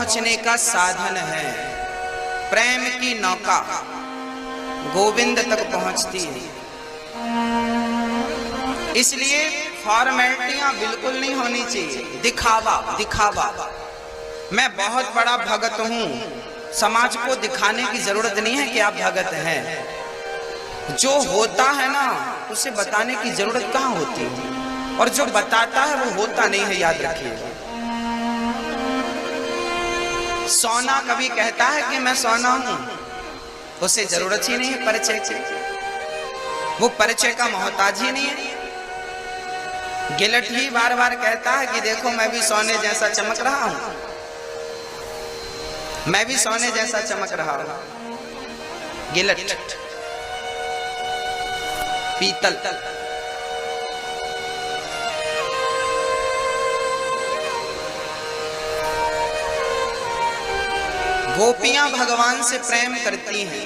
पहुंचने का साधन है। प्रेम की नौका गोविंद तक पहुंचती है। इसलिए फॉर्मेलिटियां बिल्कुल नहीं होनी चाहिए। दिखावा दिखावा, मैं बहुत बड़ा भगत हूं, समाज को दिखाने की जरूरत नहीं है कि आप भगत हैं। जो होता है ना उसे बताने की जरूरत कहां होती है, और जो बताता है वो होता नहीं है, याद रखिएगा। सोना कभी कहता है कि मैं सोना हूं, उसे जरूरत ही नहीं है परिचय की, वो परिचय का मोहताज ही नहीं है। गिलट ही बार बार कहता है कि देखो मैं भी सोने जैसा चमक रहा हूं, मैं भी सोने जैसा चमक रहा हूं। गिलट पीतल। गोपियां भगवान से प्रेम करती हैं।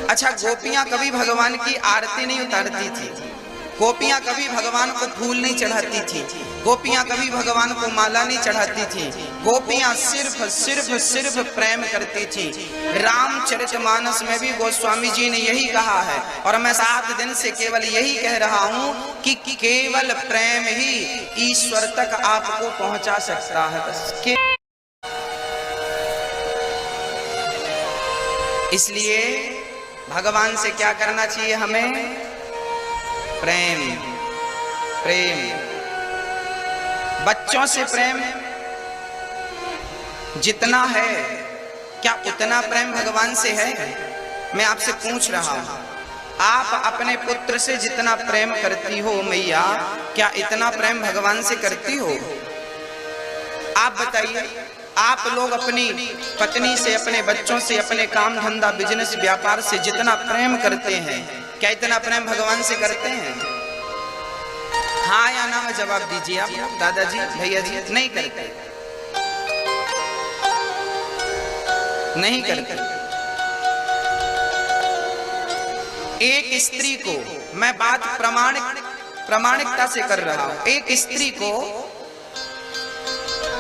अच्छा, गोपियां कभी भगवान की आरती नहीं उतारती थी, गोपियां कभी भगवान को फूल नहीं चढ़ाती थी, गोपियां कभी भगवान को माला नहीं चढ़ाती थी। गोपियां सिर्फ सिर्फ सिर्फ प्रेम करती थी। रामचरितमानस में भी गोस्वामी जी ने यही कहा है, और मैं 7 दिन से केवल यही कह रहा हूं कि केवल प्रेम ही ईश्वर तक आपको पहुंचा सकता है। इसलिए भगवान से क्या करना चाहिए हमें? प्रेम प्रेम। बच्चों से प्रेम जितना है, क्या उतना प्रेम भगवान से है? मैं आपसे पूछ रहा हूं, आप अपने पुत्र से जितना प्रेम करती हो मैया, क्या इतना प्रेम भगवान से करती हो? आप बताइए। आप लोग अपनी पत्नी से, अपने बच्चों से, अपने काम धंधा बिजनेस व्यापार से जितना प्रेम करते हैं, क्या इतना प्रेम भगवान से करते हैं? हाँ या ना में जवाब दीजिए आप दादाजी, भैया जी। नहीं करते, नहीं करते। एक स्त्री को, मैं बात प्रामाणिकता से कर रहा हूं, एक स्त्री को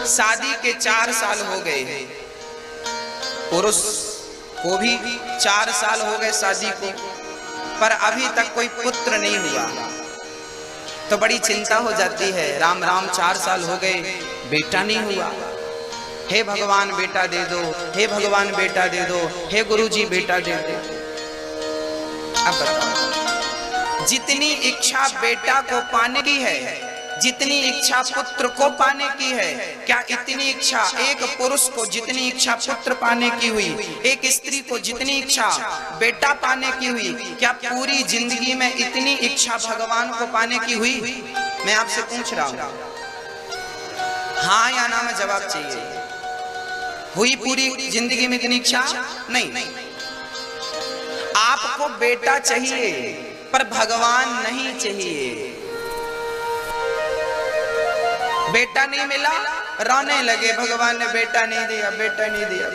शादी के 4 साल हो गए, पुरुष को भी 4 साल हो गए शादी को, पर अभी तक कोई पुत्र नहीं हुआ, तो बड़ी चिंता हो जाती है। राम राम 4 साल हो गए, बेटा नहीं हुआ। हे भगवान बेटा दे दो, हे भगवान बेटा दे दो, हे गुरुजी बेटा दे दो। अब बताओ, जितनी इच्छा बेटा को पाने की है, जितनी इच्छा पुत्र को पाने की है, क्या इतनी इच्छा एक पुरुष को जितनी इच्छा पुत्र पाने की हुई, एक स्त्री को जितनी इच्छा बेटा पाने की हुई, क्या पूरी जिंदगी में इतनी इच्छा भगवान को पाने की हुई? मैं आपसे पूछ रहा हूं, हाँ या ना में जवाब चाहिए। हुई पूरी जिंदगी में इतनी इच्छा? नहीं। आपको बेटा चाहिए पर भगवान नहीं चाहिए। बेटा नहीं मिला, रोने लगे, भगवान ने बेटा नहीं दिया, बेटा नहीं दिया।